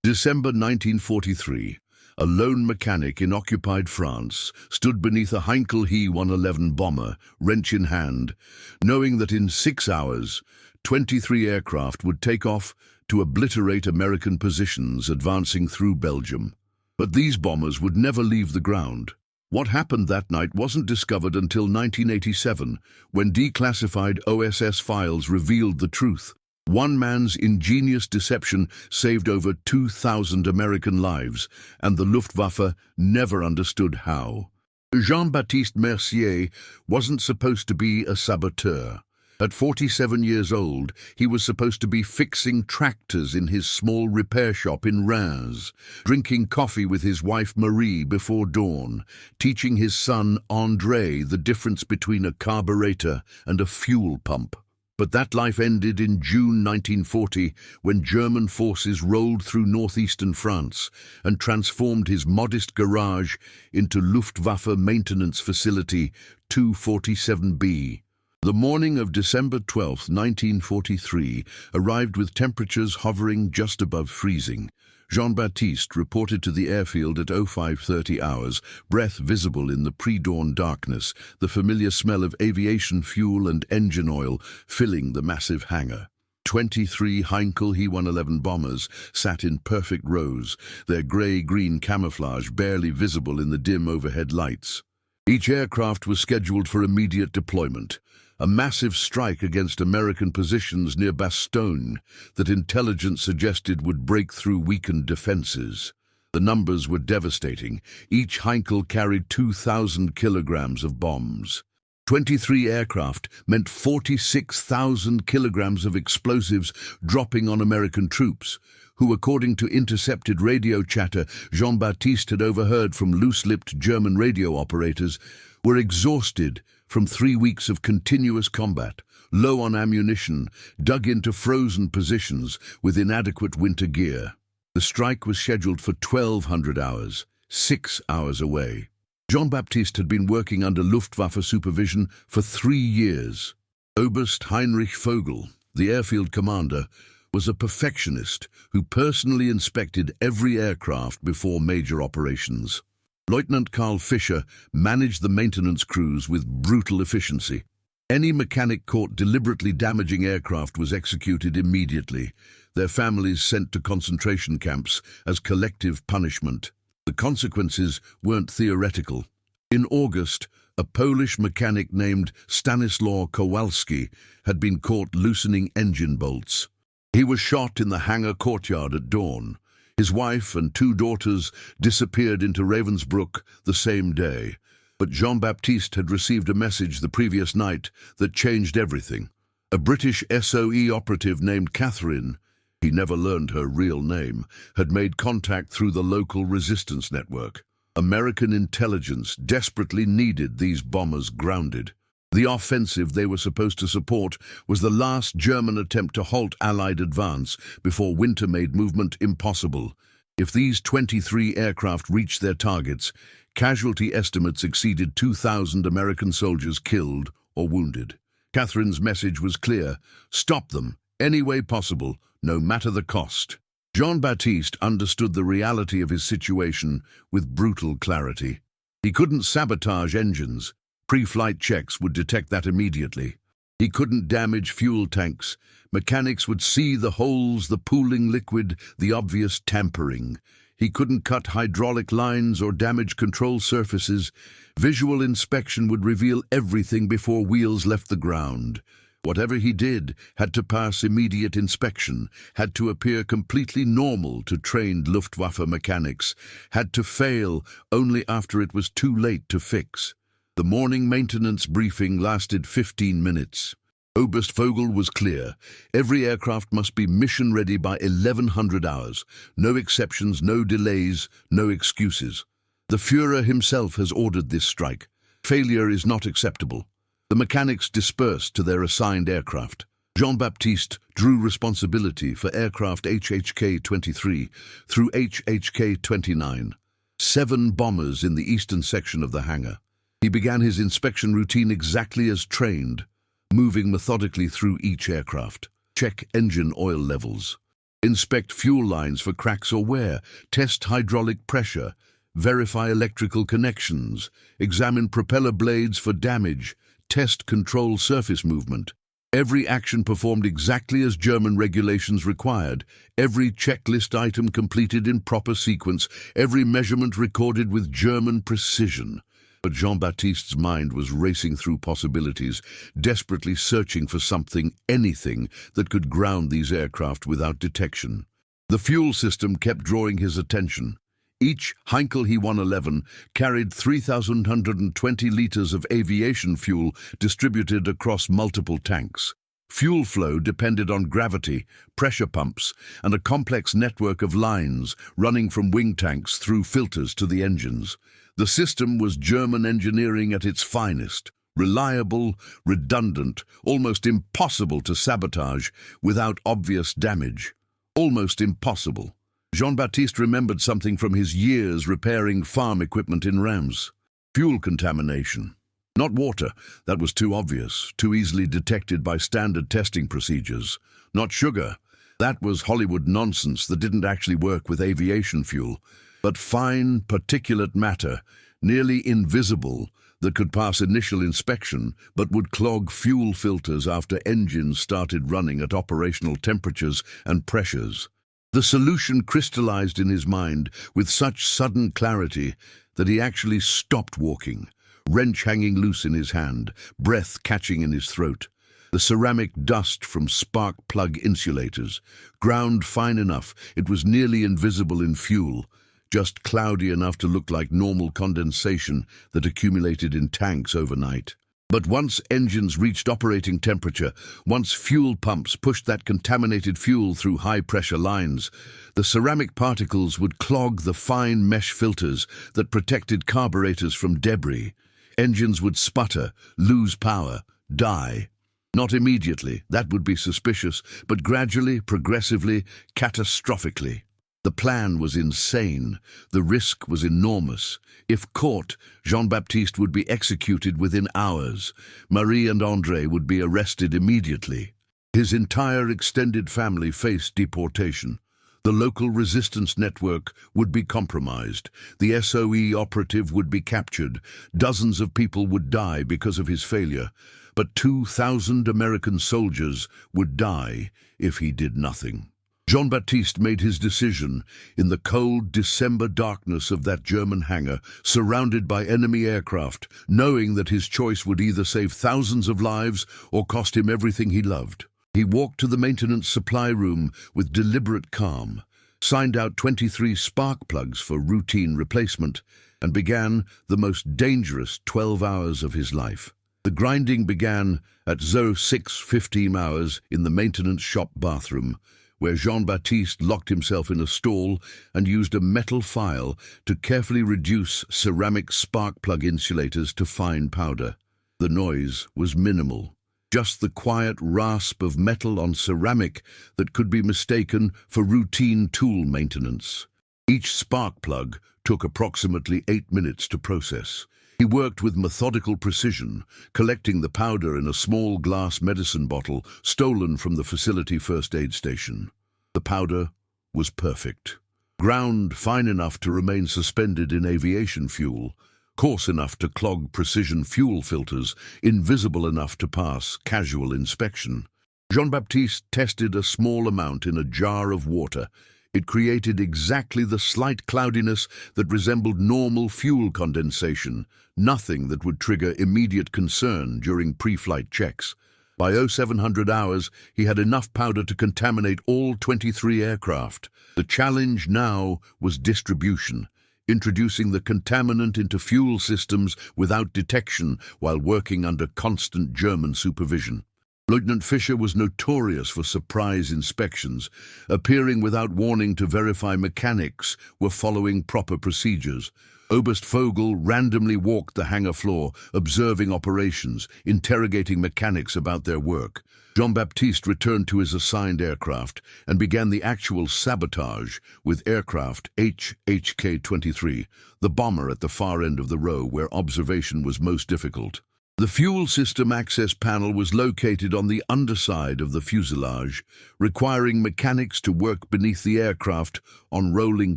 December 1943. A lone mechanic in occupied France stood beneath a Heinkel He-111 bomber, wrench in hand, knowing that in 6 hours, 23 aircraft would take off to obliterate American positions advancing through Belgium. But these bombers would never leave the ground. What happened that night wasn't discovered until 1987, when declassified OSS files revealed the truth. One man's ingenious deception saved over 2,000 American lives, and the Luftwaffe never understood how. Jean-Baptiste Mercier wasn't supposed to be a saboteur. At 47 years old, he was supposed to be fixing tractors in his small repair shop in Reims, drinking coffee with his wife Marie before dawn, teaching his son André the difference between a carburetor and a fuel pump. But that life ended in June 1940, when German forces rolled through northeastern France and transformed his modest garage into Luftwaffe maintenance facility 247B. The morning of December 12, 1943, arrived with temperatures hovering just above freezing. Jean-Baptiste reported to the airfield at 0530 hours, breath visible in the pre-dawn darkness, the familiar smell of aviation fuel and engine oil filling the massive hangar. 23 Heinkel He-111 bombers sat in perfect rows, their grey-green camouflage barely visible in the dim overhead lights. Each aircraft was scheduled for immediate deployment, a massive strike against American positions near Bastogne that intelligence suggested would break through weakened defenses. The numbers were devastating. Each Heinkel carried 2,000 kilograms of bombs. 23 aircraft meant 46,000 kilograms of explosives dropping on American troops, who, according to intercepted radio chatter Jean-Baptiste had overheard from loose-lipped German radio operators, were exhausted from 3 weeks of continuous combat, low on ammunition, dug into frozen positions with inadequate winter gear. The strike was scheduled for 1,200 hours, 6 hours away. Jean-Baptiste had been working under Luftwaffe supervision for 3 years. Oberst Heinrich Vogel, the airfield commander, was a perfectionist who personally inspected every aircraft before major operations. Lieutenant Karl Fischer managed the maintenance crews with brutal efficiency. Any mechanic caught deliberately damaging aircraft was executed immediately, their families sent to concentration camps as collective punishment. The consequences weren't theoretical. In August, a Polish mechanic named Stanislaw Kowalski had been caught loosening engine bolts. He was shot in the hangar courtyard at dawn. His wife and 2 daughters disappeared into Ravensbrück the same day. But Jean-Baptiste had received a message the previous night that changed everything. A British SOE operative named Catherine, he never learned her real name, had made contact through the local resistance network. American intelligence desperately needed these bombers grounded. The offensive they were supposed to support was the last German attempt to halt Allied advance before winter made movement impossible. If these 23 aircraft reached their targets, casualty estimates exceeded 2,000 American soldiers killed or wounded. Catherine's message was clear: stop them, any way possible, no matter the cost. Jean-Baptiste understood the reality of his situation with brutal clarity. He couldn't sabotage engines. Pre-flight checks would detect that immediately. He couldn't damage fuel tanks. Mechanics would see the holes, the pooling liquid, the obvious tampering. He couldn't cut hydraulic lines or damage control surfaces. Visual inspection would reveal everything before wheels left the ground. Whatever he did had to pass immediate inspection, had to appear completely normal to trained Luftwaffe mechanics, had to fail only after it was too late to fix. The morning maintenance briefing lasted 15 minutes. Oberst Vogel was clear. Every aircraft must be mission-ready by 1100 hours. No exceptions, no delays, no excuses. The Führer himself has ordered this strike. Failure is not acceptable. The mechanics dispersed to their assigned aircraft. Jean-Baptiste drew responsibility for aircraft HHK-23 through HHK-29, 7 bombers in the eastern section of the hangar. He began his inspection routine exactly as trained, moving methodically through each aircraft. Check engine oil levels. Inspect fuel lines for cracks or wear, test hydraulic pressure, verify electrical connections, examine propeller blades for damage, test control surface movement. Every action performed exactly as German regulations required, every checklist item completed in proper sequence, every measurement recorded with German precision. But Jean-Baptiste's mind was racing through possibilities, desperately searching for something, anything, that could ground these aircraft without detection. The fuel system kept drawing his attention. Each Heinkel He-111 carried 3,120 liters of aviation fuel distributed across multiple tanks. Fuel flow depended on gravity, pressure pumps, and a complex network of lines running from wing tanks through filters to the engines. The system was German engineering at its finest, reliable, redundant, almost impossible to sabotage without obvious damage. Almost impossible. Jean-Baptiste remembered something from his years repairing farm equipment in Reims. Fuel contamination. Not water, that was too obvious, too easily detected by standard testing procedures. Not sugar, that was Hollywood nonsense that didn't actually work with aviation fuel. But fine particulate matter, nearly invisible, that could pass initial inspection but would clog fuel filters after engines started running at operational temperatures and pressures. The solution crystallized in his mind with such sudden clarity that he actually stopped walking, wrench hanging loose in his hand, breath catching in his throat. The ceramic dust from spark plug insulators, ground fine enough it was nearly invisible in fuel, just cloudy enough to look like normal condensation that accumulated in tanks overnight. But once engines reached operating temperature, once fuel pumps pushed that contaminated fuel through high-pressure lines, the ceramic particles would clog the fine mesh filters that protected carburetors from debris. Engines would sputter, lose power, die. Not immediately, that would be suspicious, but gradually, progressively, catastrophically. The plan was insane. The risk was enormous. If caught, Jean-Baptiste would be executed within hours. Marie and André would be arrested immediately. His entire extended family faced deportation. The local resistance network would be compromised. The SOE operative would be captured. Dozens of people would die because of his failure. But 2,000 American soldiers would die if he did nothing. Jean-Baptiste made his decision in the cold December darkness of that German hangar, surrounded by enemy aircraft, knowing that his choice would either save thousands of lives or cost him everything he loved. He walked to the maintenance supply room with deliberate calm, signed out 23 spark plugs for routine replacement, and began the most dangerous 12 hours of his life. The grinding began at 06:15 hours in the maintenance shop bathroom, where Jean-Baptiste locked himself in a stall and used a metal file to carefully reduce ceramic spark plug insulators to fine powder. The noise was minimal, just the quiet rasp of metal on ceramic that could be mistaken for routine tool maintenance. Each spark plug took approximately 8 minutes to process. He worked with methodical precision, collecting the powder in a small glass medicine bottle stolen from the facility first aid station. The powder was perfect. Ground fine enough to remain suspended in aviation fuel, coarse enough to clog precision fuel filters, invisible enough to pass casual inspection. Jean-Baptiste tested a small amount in a jar of water. It created exactly the slight cloudiness that resembled normal fuel condensation, nothing that would trigger immediate concern during pre-flight checks. By 0700 hours, he had enough powder to contaminate all 23 aircraft. The challenge now was distribution, introducing the contaminant into fuel systems without detection while working under constant German supervision. Lieutenant Fischer was notorious for surprise inspections, appearing without warning to verify mechanics were following proper procedures. Oberst Vogel randomly walked the hangar floor, observing operations, interrogating mechanics about their work. Jean-Baptiste returned to his assigned aircraft and began the actual sabotage with aircraft HK-23, the bomber at the far end of the row where observation was most difficult. The fuel system access panel was located on the underside of the fuselage, requiring mechanics to work beneath the aircraft on rolling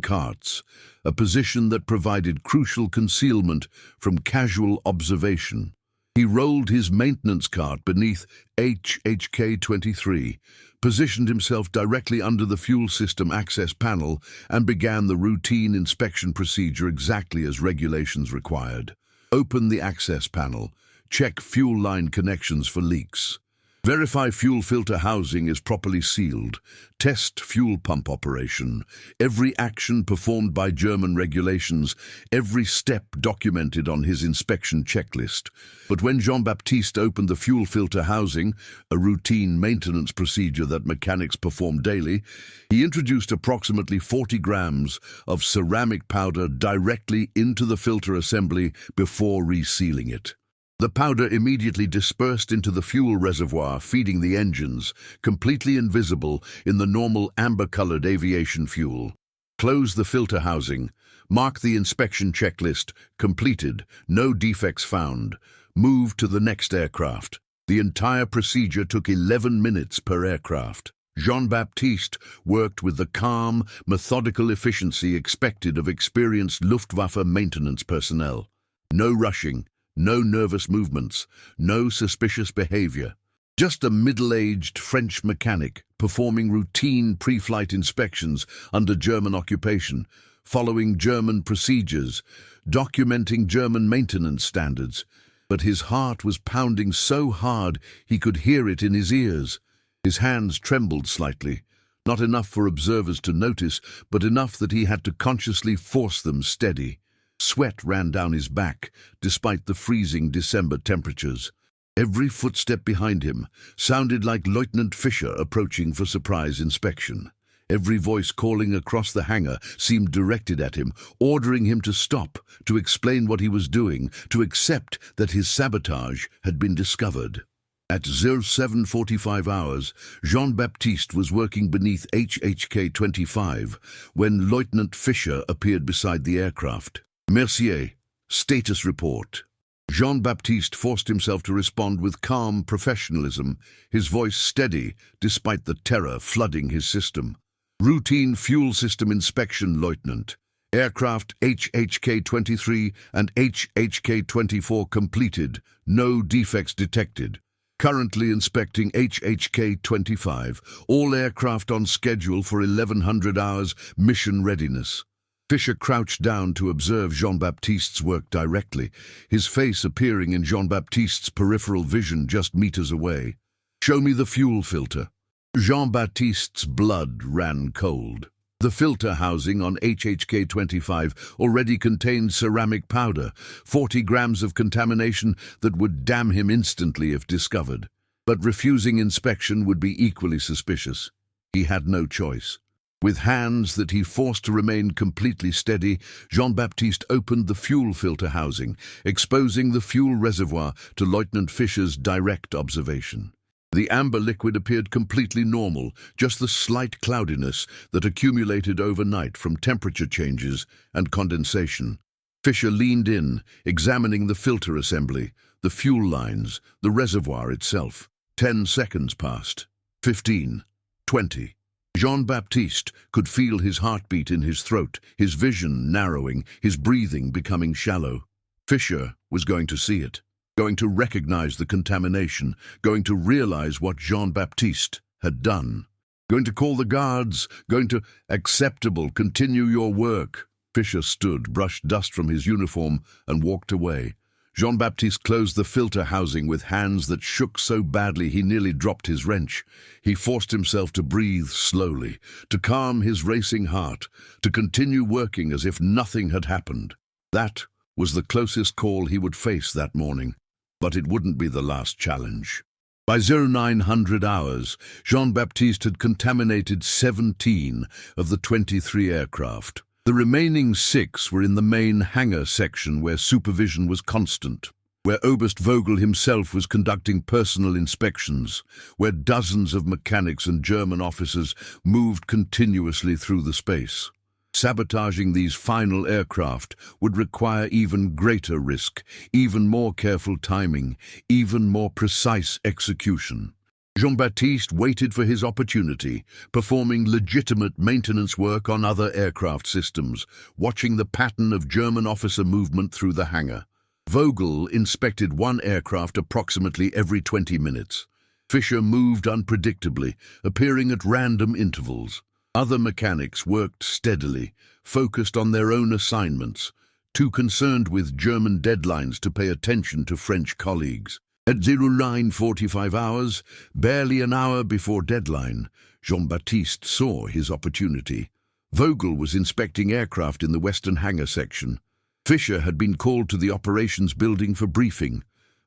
carts, a position that provided crucial concealment from casual observation. He rolled his maintenance cart beneath HHK-23, positioned himself directly under the fuel system access panel, and began the routine inspection procedure exactly as regulations required. Open the access panel. Check fuel line connections for leaks. Verify fuel filter housing is properly sealed. Test fuel pump operation. Every action performed by German regulations, every step documented on his inspection checklist. But when Jean-Baptiste opened the fuel filter housing, a routine maintenance procedure that mechanics perform daily, he introduced approximately 40 grams of ceramic powder directly into the filter assembly before resealing it. The powder immediately dispersed into the fuel reservoir feeding the engines, completely invisible in the normal amber-colored aviation fuel. Close the filter housing. Mark the inspection checklist. Completed. No defects found. Move to the next aircraft. The entire procedure took 11 minutes per aircraft. Jean-Baptiste worked with the calm, methodical efficiency expected of experienced Luftwaffe maintenance personnel. No rushing. No nervous movements, no suspicious behavior. Just a middle-aged French mechanic performing routine pre-flight inspections under German occupation, following German procedures, documenting German maintenance standards. But his heart was pounding so hard he could hear it in his ears. His hands trembled slightly, not enough for observers to notice, but enough that he had to consciously force them steady. Sweat ran down his back, despite the freezing December temperatures. Every footstep behind him sounded like Lieutenant Fischer approaching for surprise inspection. Every voice calling across the hangar seemed directed at him, ordering him to stop, to explain what he was doing, to accept that his sabotage had been discovered. At 07:45 hours, Jean-Baptiste was working beneath HHK-25 when Lieutenant Fischer appeared beside the aircraft. Mercier, status report. Jean-Baptiste forced himself to respond with calm professionalism, his voice steady despite the terror flooding his system. Routine fuel system inspection, Lieutenant. Aircraft HHK-23 and HHK-24 completed. No defects detected. Currently inspecting HHK-25. All aircraft on schedule for 1100 hours mission readiness. Fischer crouched down to observe Jean-Baptiste's work directly, his face appearing in Jean-Baptiste's peripheral vision just meters away. "Show me the fuel filter." Jean-Baptiste's blood ran cold. The filter housing on HHK-25 already contained ceramic powder, 40 grams of contamination that would damn him instantly if discovered. But refusing inspection would be equally suspicious. He had no choice. With hands that he forced to remain completely steady, Jean-Baptiste opened the fuel filter housing, exposing the fuel reservoir to Lieutenant Fischer's direct observation. The amber liquid appeared completely normal, just the slight cloudiness that accumulated overnight from temperature changes and condensation. Fischer leaned in, examining the filter assembly, the fuel lines, the reservoir itself. 10 seconds passed. 15. 20. Jean-Baptiste could feel his heartbeat in his throat, his vision narrowing, his breathing becoming shallow. Fischer was going to see it, going to recognize the contamination, going to realize what Jean-Baptiste had done. Going to call the guards, going to acceptable, continue your work. Fischer stood, brushed dust from his uniform, and walked away. Jean-Baptiste closed the filter housing with hands that shook so badly he nearly dropped his wrench. He forced himself to breathe slowly, to calm his racing heart, to continue working as if nothing had happened. That was the closest call he would face that morning, but it wouldn't be the last challenge. By 0900 hours, Jean-Baptiste had contaminated 17 of the 23 aircraft. The remaining 6 were in the main hangar section where supervision was constant, where Oberst Vogel himself was conducting personal inspections, where dozens of mechanics and German officers moved continuously through the space. Sabotaging these final aircraft would require even greater risk, even more careful timing, even more precise execution. Jean-Baptiste waited for his opportunity, performing legitimate maintenance work on other aircraft systems, watching the pattern of German officer movement through the hangar. Vogel inspected one aircraft approximately every 20 minutes. Fischer moved unpredictably, appearing at random intervals. Other mechanics worked steadily, focused on their own assignments, too concerned with German deadlines to pay attention to French colleagues. At 09:45 hours, barely an hour before deadline, Jean-Baptiste saw his opportunity. Vogel was inspecting aircraft in the western hangar section. Fischer had been called to the operations building for briefing.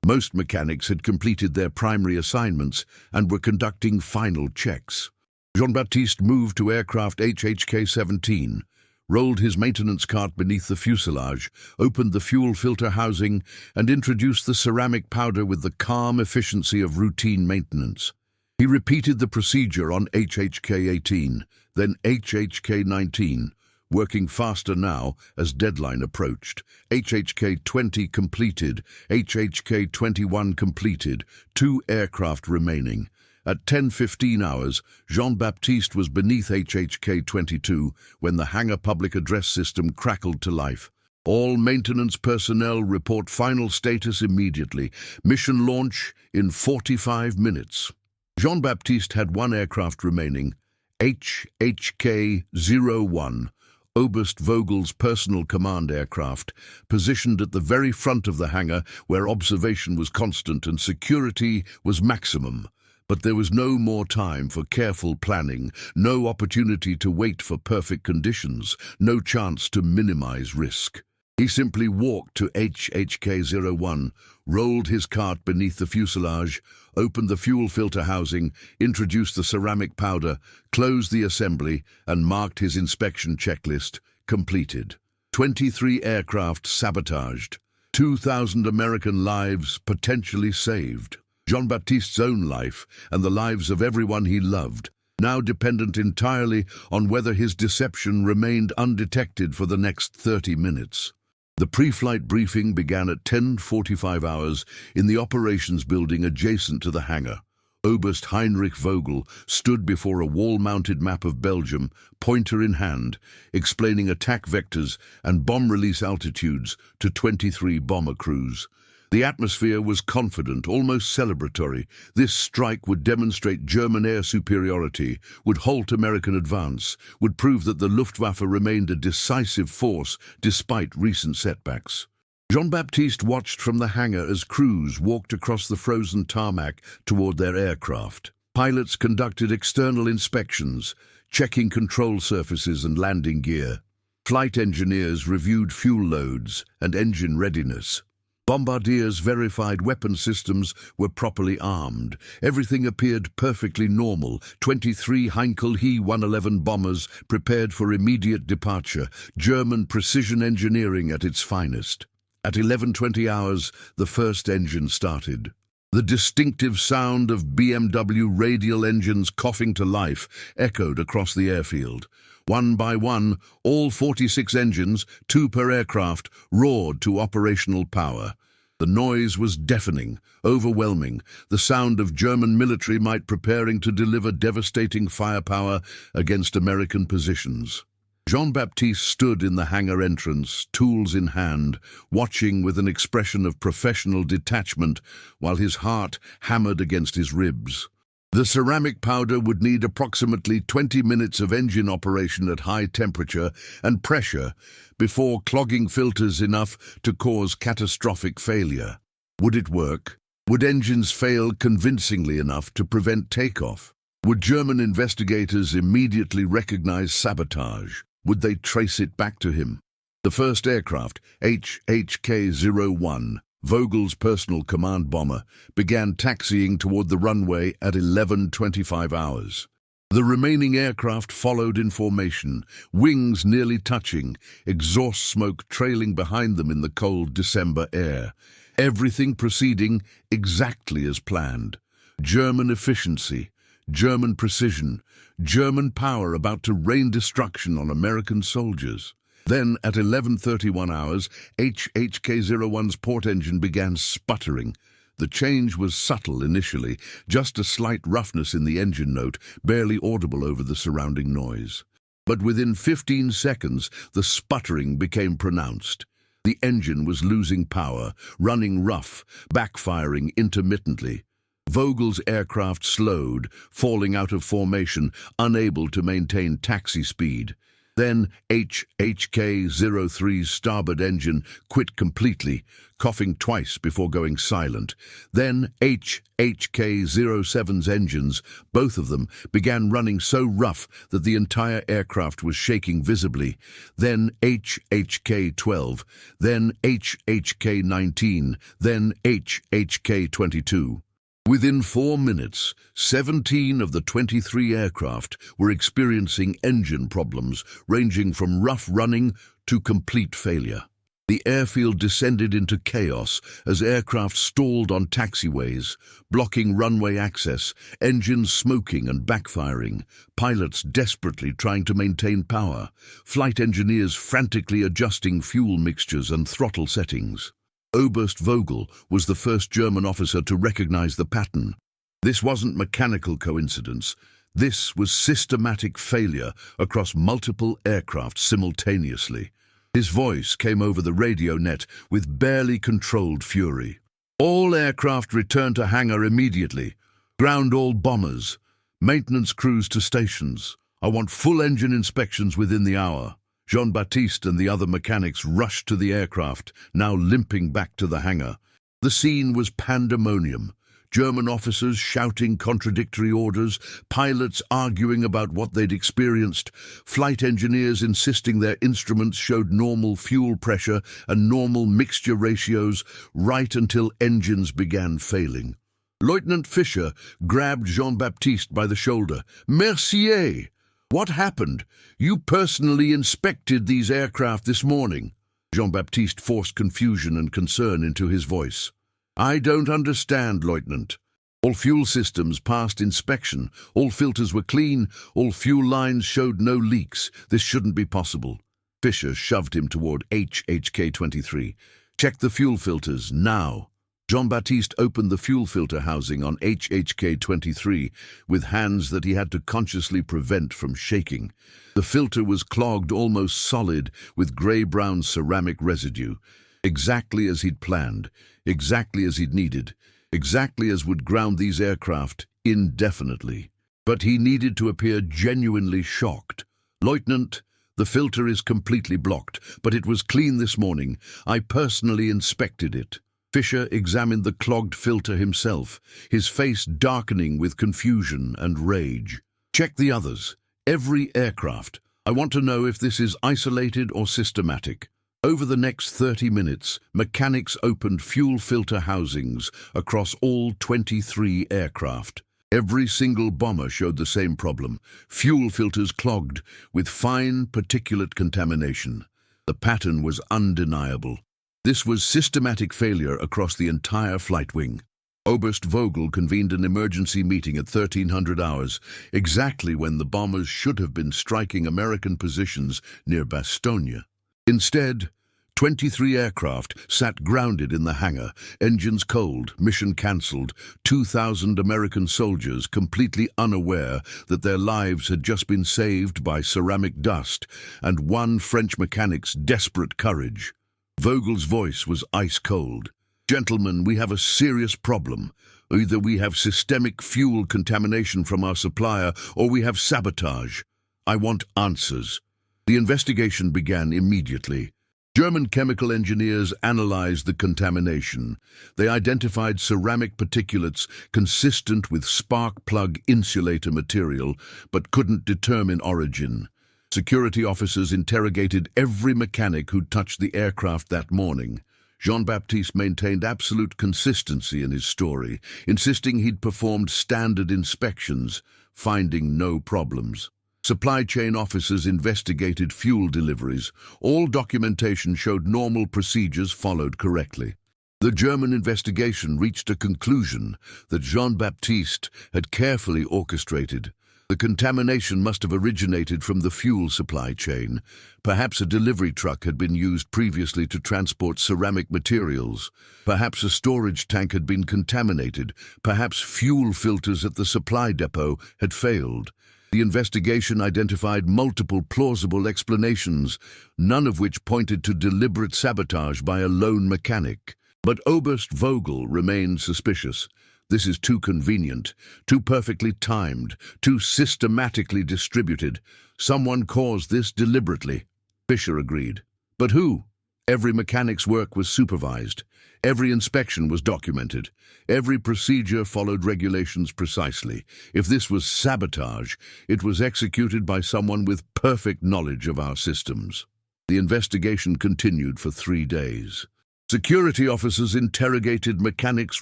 Most mechanics had completed their primary assignments and were conducting final checks. Jean-Baptiste moved to aircraft HHK-17, rolled his maintenance cart beneath the fuselage, opened the fuel filter housing, and introduced the ceramic powder with the calm efficiency of routine maintenance. He repeated the procedure on HHK-18, then HHK-19, working faster now as deadline approached. HHK-20 completed, HHK-21 completed, 2 aircraft remaining. At 10:15 hours, Jean-Baptiste was beneath HHK-22 when the hangar public address system crackled to life. All maintenance personnel report final status immediately. Mission launch in 45 minutes. Jean-Baptiste had 1 aircraft remaining, HHK-01, Oberst Vogel's personal command aircraft, positioned at the very front of the hangar where observation was constant and security was maximum. But there was no more time for careful planning, no opportunity to wait for perfect conditions, no chance to minimize risk. He simply walked to HHK-01, rolled his cart beneath the fuselage, opened the fuel filter housing, introduced the ceramic powder, closed the assembly, and marked his inspection checklist completed. 23 aircraft sabotaged, 2,000 American lives potentially saved. Jean-Baptiste's own life and the lives of everyone he loved, now dependent entirely on whether his deception remained undetected for the next 30 minutes. The pre-flight briefing began at 10:45 hours in the operations building adjacent to the hangar. Oberst Heinrich Vogel stood before a wall-mounted map of Belgium, pointer in hand, explaining attack vectors and bomb release altitudes to 23 bomber crews. The atmosphere was confident, almost celebratory. This strike would demonstrate German air superiority, would halt American advance, would prove that the Luftwaffe remained a decisive force despite recent setbacks. Jean-Baptiste watched from the hangar as crews walked across the frozen tarmac toward their aircraft. Pilots conducted external inspections, checking control surfaces and landing gear. Flight engineers reviewed fuel loads and engine readiness. Bombardiers verified weapon systems were properly armed. Everything appeared perfectly normal. 23 Heinkel He-111 bombers prepared for immediate departure. German precision engineering at its finest. At 11:20 hours, the first engine started. The distinctive sound of BMW radial engines coughing to life echoed across the airfield. One by one, all 46 engines, 2 per aircraft, roared to operational power. The noise was deafening, overwhelming, the sound of German military might preparing to deliver devastating firepower against American positions. Jean-Baptiste stood in the hangar entrance, tools in hand, watching with an expression of professional detachment while his heart hammered against his ribs. The ceramic powder would need approximately 20 minutes of engine operation at high temperature and pressure before clogging filters enough to cause catastrophic failure. Would it work? Would engines fail convincingly enough to prevent takeoff? Would German investigators immediately recognize sabotage? Would they trace it back to him? The first aircraft, HHK-01, Vogel's personal command bomber, began taxiing toward the runway at 11:25 hours. The remaining aircraft followed in formation, wings nearly touching, exhaust smoke trailing behind them in the cold December air. Everything proceeding exactly as planned. German efficiency, German precision, German power about to rain destruction on American soldiers. Then, at 11:31 hours, HHK-01's port engine began sputtering. The change was subtle initially, just a slight roughness in the engine note, barely audible over the surrounding noise. But within 15 seconds, the sputtering became pronounced. The engine was losing power, running rough, backfiring intermittently. Vogel's aircraft slowed, falling out of formation, unable to maintain taxi speed. Then HHK-03's starboard engine quit completely, coughing twice before going silent. Then HHK-07's engines, both of them, began running so rough that the entire aircraft was shaking visibly. Then HHK-12, then HHK-19, then HHK-22. Within 4 minutes, 17 of the 23 aircraft were experiencing engine problems, ranging from rough running to complete failure. The airfield descended into chaos as aircraft stalled on taxiways, blocking runway access, engines smoking and backfiring, pilots desperately trying to maintain power, flight engineers frantically adjusting fuel mixtures and throttle settings. Oberst Vogel was the first German officer to recognize the pattern. This wasn't mechanical coincidence. This was systematic failure across multiple aircraft simultaneously. His voice came over the radio net with barely controlled fury. All aircraft return to hangar immediately. Ground all bombers. Maintenance crews to stations. I want full engine inspections within the hour. Jean-Baptiste and the other mechanics rushed to the aircraft, now limping back to the hangar. The scene was pandemonium. German officers shouting contradictory orders, pilots arguing about what they'd experienced, flight engineers insisting their instruments showed normal fuel pressure and normal mixture ratios, right until engines began failing. Lieutenant Fischer grabbed Jean-Baptiste by the shoulder. "Mercier! What happened? You personally inspected these aircraft this morning." Jean-Baptiste forced confusion and concern into his voice. "I don't understand, Lieutenant. All fuel systems passed inspection, all filters were clean, all fuel lines showed no leaks. This shouldn't be possible." Fischer shoved him toward HHK-23. "Check the fuel filters, now." Jean-Baptiste opened the fuel filter housing on HHK-23 with hands that he had to consciously prevent from shaking. The filter was clogged almost solid with grey-brown ceramic residue, exactly as he'd planned, exactly as he'd needed, exactly as would ground these aircraft indefinitely. But he needed to appear genuinely shocked. "Lieutenant, the filter is completely blocked, but it was clean this morning. I personally inspected it." Fischer examined the clogged filter himself, his face darkening with confusion and rage. "Check the others. Every aircraft. I want to know if this is isolated or systematic." Over the next 30 minutes, mechanics opened fuel filter housings across all 23 aircraft. Every single bomber showed the same problem. Fuel filters clogged with fine particulate contamination. The pattern was undeniable. This was systematic failure across the entire flight wing. Oberst Vogel convened an emergency meeting at 1300 hours, exactly when the bombers should have been striking American positions near Bastogne. Instead, 23 aircraft sat grounded in the hangar, engines cold, mission cancelled, 2,000 American soldiers completely unaware that their lives had just been saved by ceramic dust, and one French mechanic's desperate courage. Vogel's voice was ice-cold. "Gentlemen, we have a serious problem. Either we have systemic fuel contamination from our supplier, or we have sabotage. I want answers." The investigation began immediately. German chemical engineers analyzed the contamination. They identified ceramic particulates consistent with spark plug insulator material, but couldn't determine origin. Security officers interrogated every mechanic who'd touched the aircraft that morning. Jean-Baptiste maintained absolute consistency in his story, insisting he'd performed standard inspections, finding no problems. Supply chain officers investigated fuel deliveries. All documentation showed normal procedures followed correctly. The German investigation reached a conclusion that Jean-Baptiste had carefully orchestrated. The contamination must have originated from the fuel supply chain. Perhaps a delivery truck had been used previously to transport ceramic materials. Perhaps a storage tank had been contaminated. Perhaps fuel filters at the supply depot had failed. The investigation identified multiple plausible explanations, none of which pointed to deliberate sabotage by a lone mechanic. But Oberst Vogel remained suspicious. This is too convenient, too perfectly timed, too systematically distributed. Someone caused this deliberately. Fischer agreed. But who? Every mechanic's work was supervised. Every inspection was documented. Every procedure followed regulations precisely. If this was sabotage, it was executed by someone with perfect knowledge of our systems. The investigation continued for 3 days. Security officers interrogated mechanics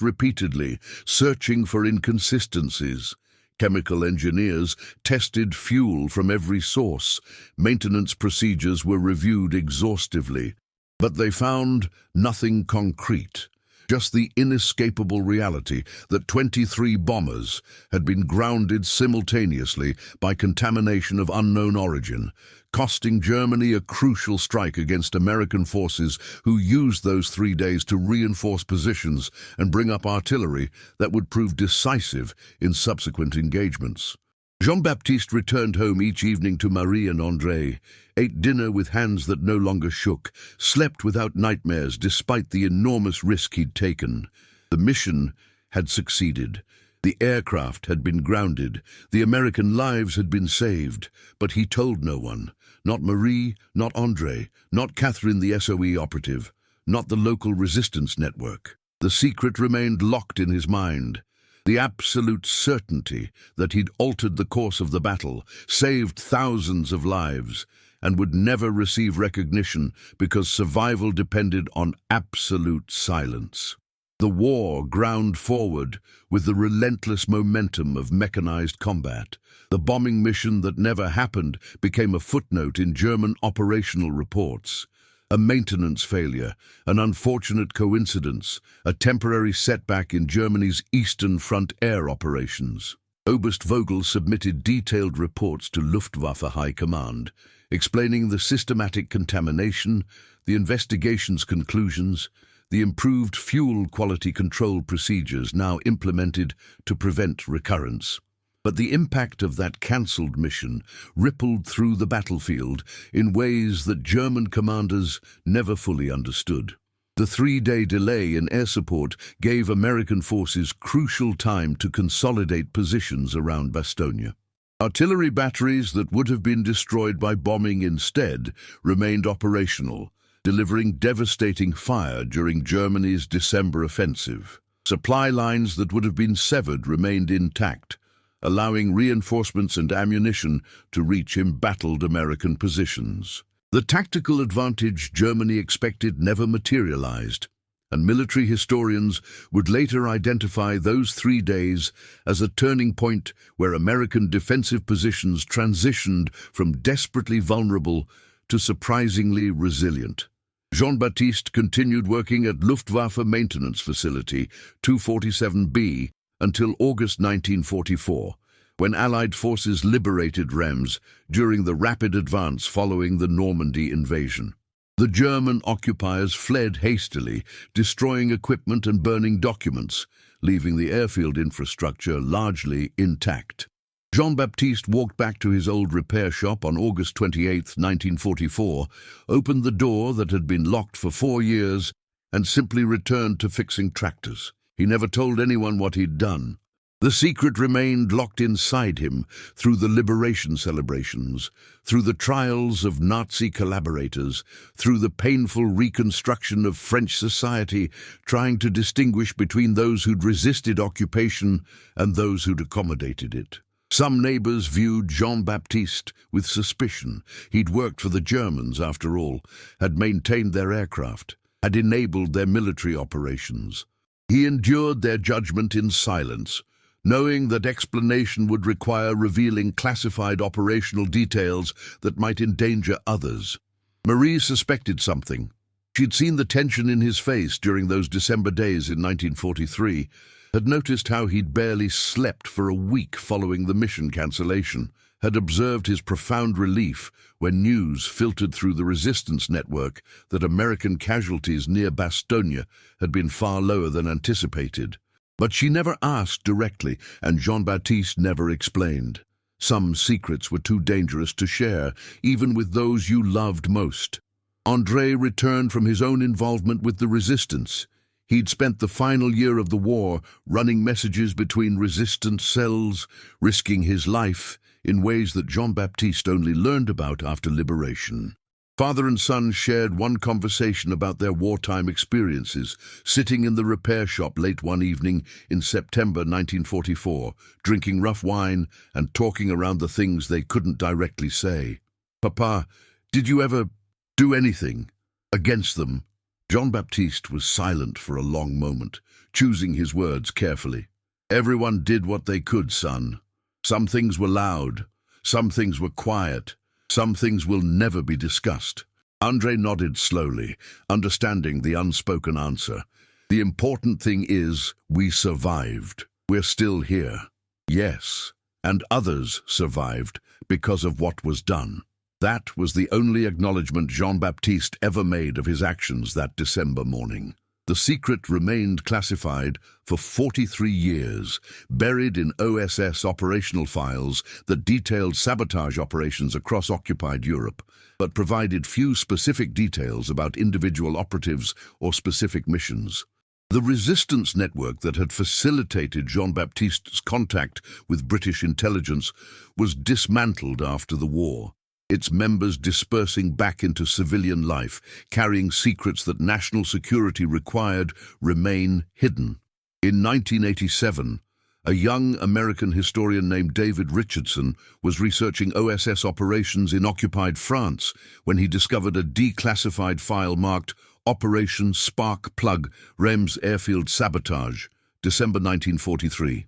repeatedly, searching for inconsistencies. Chemical engineers tested fuel from every source. Maintenance procedures were reviewed exhaustively. But they found nothing concrete, just the inescapable reality that 23 bombers had been grounded simultaneously by contamination of unknown origin, costing Germany a crucial strike against American forces who used those 3 days to reinforce positions and bring up artillery that would prove decisive in subsequent engagements. Jean-Baptiste returned home each evening to Marie and André, ate dinner with hands that no longer shook, slept without nightmares despite the enormous risk he'd taken. The mission had succeeded. The aircraft had been grounded. The American lives had been saved. But he told no one. Not Marie, not André, not Catherine the SOE operative, not the local resistance network. The secret remained locked in his mind. The absolute certainty that he'd altered the course of the battle, saved thousands of lives, and would never receive recognition because survival depended on absolute silence. The war ground forward with the relentless momentum of mechanized combat. The bombing mission that never happened became a footnote in German operational reports. A maintenance failure, an unfortunate coincidence, a temporary setback in Germany's Eastern Front air operations. Oberst Vogel submitted detailed reports to Luftwaffe High Command, explaining the systematic contamination, the investigation's conclusions, the improved fuel quality control procedures now implemented to prevent recurrence. But the impact of that cancelled mission rippled through the battlefield in ways that German commanders never fully understood. The 3-day delay in air support gave American forces crucial time to consolidate positions around Bastogne. Artillery batteries that would have been destroyed by bombing instead remained operational, delivering devastating fire during Germany's December offensive. Supply lines that would have been severed remained intact, allowing reinforcements and ammunition to reach embattled American positions. The tactical advantage Germany expected never materialized, and military historians would later identify those 3 days as a turning point where American defensive positions transitioned from desperately vulnerable to surprisingly resilient. Jean-Baptiste continued working at Luftwaffe Maintenance Facility 247B until August 1944, when Allied forces liberated Reims during the rapid advance following the Normandy invasion. The German occupiers fled hastily, destroying equipment and burning documents, leaving the airfield infrastructure largely intact. Jean-Baptiste walked back to his old repair shop on August 28, 1944, opened the door that had been locked for 4 years, and simply returned to fixing tractors. He never told anyone what he'd done. The secret remained locked inside him through the liberation celebrations, through the trials of Nazi collaborators, through the painful reconstruction of French society, trying to distinguish between those who'd resisted occupation and those who'd accommodated it. Some neighbors viewed Jean-Baptiste with suspicion. He'd worked for the Germans, after all, had maintained their aircraft, had enabled their military operations. He endured their judgment in silence, knowing that explanation would require revealing classified operational details that might endanger others. Marie suspected something. She'd seen the tension in his face during those December days in 1943, had noticed how he'd barely slept for a week following the mission cancellation, had observed his profound relief when news filtered through the resistance network that American casualties near Bastogne had been far lower than anticipated. But she never asked directly, and Jean-Baptiste never explained. Some secrets were too dangerous to share, even with those you loved most. André returned from his own involvement with the resistance. He'd spent the final year of the war running messages between resistance cells, risking his life in ways that Jean-Baptiste only learned about after liberation. Father and son shared one conversation about their wartime experiences, sitting in the repair shop late one evening in September 1944, drinking rough wine and talking around the things they couldn't directly say. "Papa, did you ever do anything against them?" Jean-Baptiste was silent for a long moment, choosing his words carefully. "Everyone did what they could, son. Some things were loud, some things were quiet, some things will never be discussed." André nodded slowly, understanding the unspoken answer. "The important thing is, we survived. We're still here." "Yes, and others survived because of what was done." That was the only acknowledgement Jean-Baptiste ever made of his actions that December morning. The secret remained classified for 43 years, buried in OSS operational files that detailed sabotage operations across occupied Europe, but provided few specific details about individual operatives or specific missions. The resistance network that had facilitated Jean-Baptiste's contact with British intelligence was dismantled after the war, its members dispersing back into civilian life, carrying secrets that national security required remain hidden. In 1987, a young American historian named David Richardson was researching OSS operations in occupied France when he discovered a declassified file marked Operation Spark Plug, Reims Airfield Sabotage, December 1943.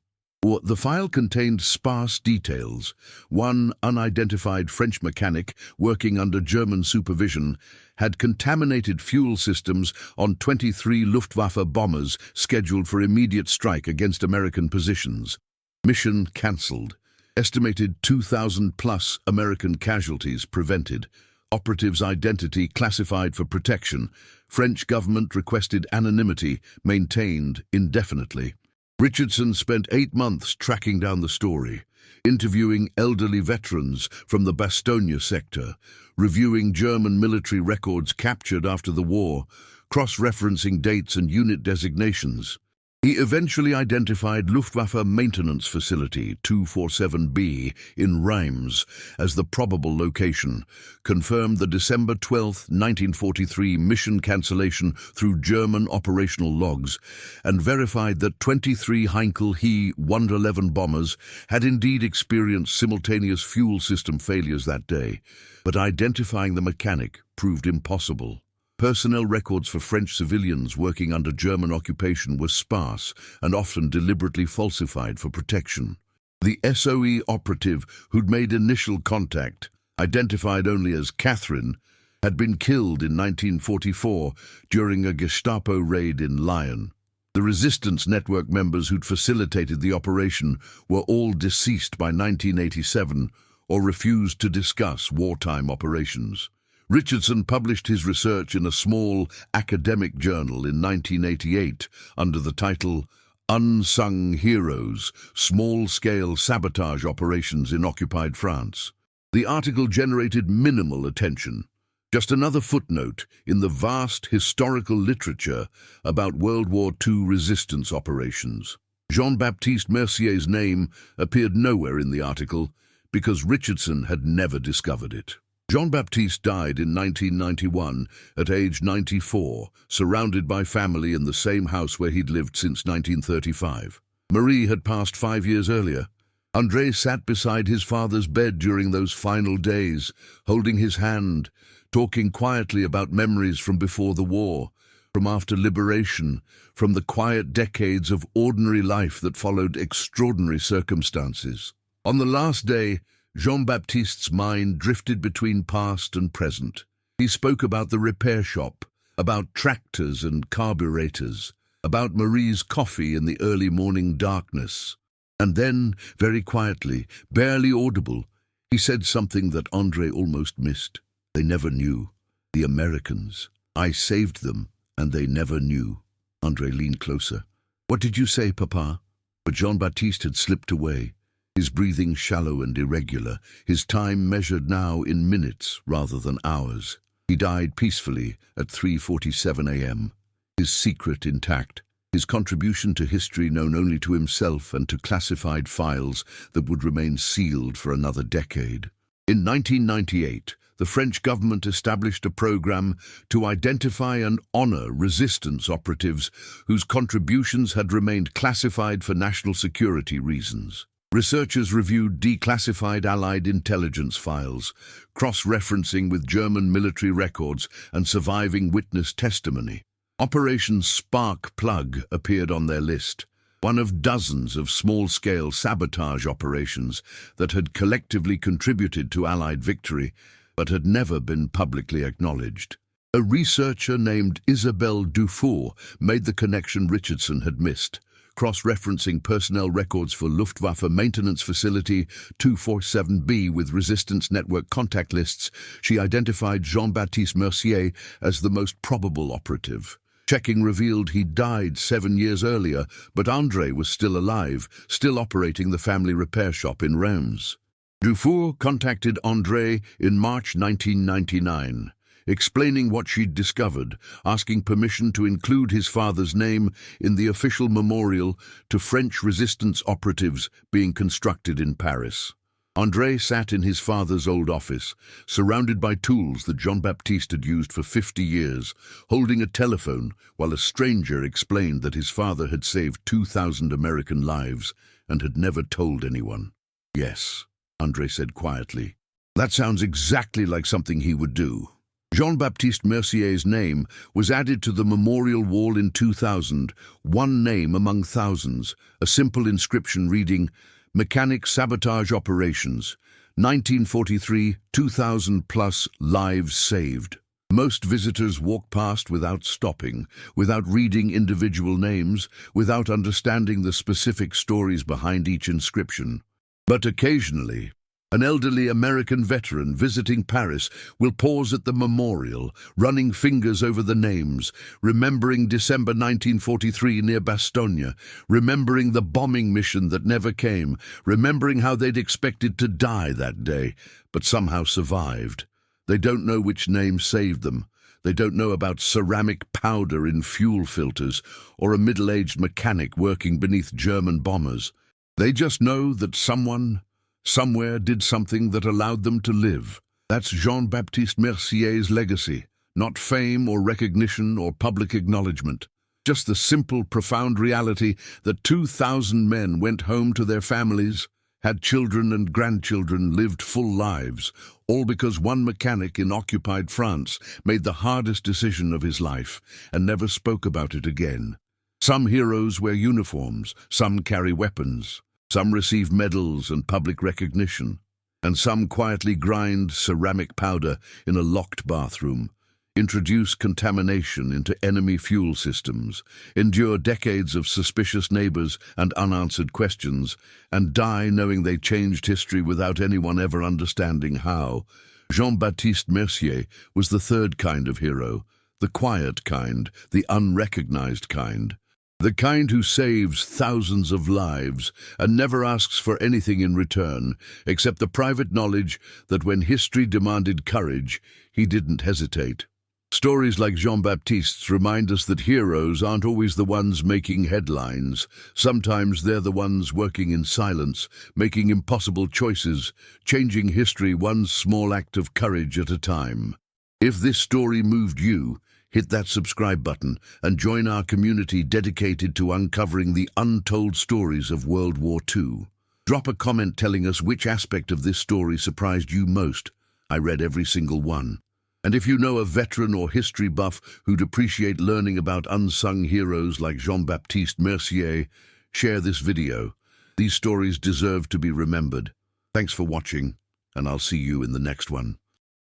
The file contained sparse details. One unidentified French mechanic working under German supervision had contaminated fuel systems on 23 Luftwaffe bombers scheduled for immediate strike against American positions. Mission cancelled. Estimated 2,000+ American casualties prevented. Operative's identity classified for protection. French government requested anonymity maintained indefinitely. Richardson spent 8 months tracking down the story, interviewing elderly veterans from the Bastogne sector, reviewing German military records captured after the war, cross-referencing dates and unit designations. He eventually identified Luftwaffe Maintenance Facility 247B in Reims as the probable location, confirmed the December 12, 1943 mission cancellation through German operational logs, and verified that 23 Heinkel He 111 bombers had indeed experienced simultaneous fuel system failures that day, but identifying the mechanic proved impossible. Personnel records for French civilians working under German occupation were sparse and often deliberately falsified for protection. The SOE operative who'd made initial contact, identified only as Catherine, had been killed in 1944 during a Gestapo raid in Lyon. The resistance network members who'd facilitated the operation were all deceased by 1987 or refused to discuss wartime operations. Richardson published his research in a small academic journal in 1988 under the title Unsung Heroes: Small-Scale Sabotage Operations in Occupied France. The article generated minimal attention, just another footnote in the vast historical literature about World War II resistance operations. Jean-Baptiste Mercier's name appeared nowhere in the article because Richardson had never discovered it. Jean-Baptiste died in 1991 at age 94, surrounded by family in the same house where he'd lived since 1935. Marie had passed 5 years earlier. André sat beside his father's bed during those final days, holding his hand, talking quietly about memories from before the war, from after liberation, from the quiet decades of ordinary life that followed extraordinary circumstances. On the last day, Jean-Baptiste's mind drifted between past and present. He spoke about the repair shop, about tractors and carburetors, about Marie's coffee in the early morning darkness. And then, very quietly, barely audible, he said something that André almost missed. They never knew. The Americans. I saved them, and they never knew. André leaned closer. What did you say, Papa? But Jean-Baptiste had slipped away, his breathing shallow and irregular, his time measured now in minutes rather than hours. He died peacefully at 3:47 a.m., his secret intact, his contribution to history known only to himself and to classified files that would remain sealed for another decade. In 1998, the French government established a program to identify and honor resistance operatives whose contributions had remained classified for national security reasons. Researchers reviewed declassified Allied intelligence files, cross-referencing with German military records and surviving witness testimony. Operation Spark Plug appeared on their list, one of dozens of small-scale sabotage operations that had collectively contributed to Allied victory, but had never been publicly acknowledged. A researcher named Isabelle Dufour made the connection Richardson had missed. Cross-referencing personnel records for Luftwaffe Maintenance Facility 247B with resistance network contact lists, she identified Jean-Baptiste Mercier as the most probable operative. Checking revealed he died 7 years earlier, but André was still alive, still operating the family repair shop in Reims. Dufour contacted André in March 1999, explaining what she'd discovered, asking permission to include his father's name in the official memorial to French resistance operatives being constructed in Paris. André sat in his father's old office, surrounded by tools that Jean-Baptiste had used for 50 years, holding a telephone while a stranger explained that his father had saved 2,000 American lives and had never told anyone. Yes, André said quietly. That sounds exactly like something he would do. Jean-Baptiste Mercier's name was added to the memorial wall in 2000, one name among thousands, a simple inscription reading, Mechanic Sabotage Operations, 1943, 2,000 plus lives saved. Most visitors walk past without stopping, without reading individual names, without understanding the specific stories behind each inscription. But occasionally, an elderly American veteran visiting Paris will pause at the memorial, running fingers over the names, remembering December 1943 near Bastogne, remembering the bombing mission that never came, remembering how they'd expected to die that day, but somehow survived. They don't know which name saved them. They don't know about ceramic powder in fuel filters or a middle-aged mechanic working beneath German bombers. They just know that someone, somewhere did something that allowed them to live. That's Jean-Baptiste Mercier's legacy, not fame or recognition or public acknowledgement. Just the simple, profound reality that 2,000 men went home to their families, had children and grandchildren, lived full lives, all because one mechanic in occupied France made the hardest decision of his life and never spoke about it again. Some heroes wear uniforms, some carry weapons. Some receive medals and public recognition, and some quietly grind ceramic powder in a locked bathroom, introduce contamination into enemy fuel systems, endure decades of suspicious neighbors and unanswered questions, and die knowing they changed history without anyone ever understanding how. Jean-Baptiste Mercier was the third kind of hero, the quiet kind, the unrecognized kind. The kind who saves thousands of lives and never asks for anything in return, except the private knowledge that when history demanded courage, he didn't hesitate. Stories like Jean-Baptiste's remind us that heroes aren't always the ones making headlines. Sometimes they're the ones working in silence, making impossible choices, changing history one small act of courage at a time. If this story moved you, hit that subscribe button and join our community dedicated to uncovering the untold stories of World War II. Drop a comment telling us which aspect of this story surprised you most. I read every single one. And if you know a veteran or history buff who'd appreciate learning about unsung heroes like Jean-Baptiste Mercier, share this video. These stories deserve to be remembered. Thanks for watching, and I'll see you in the next one.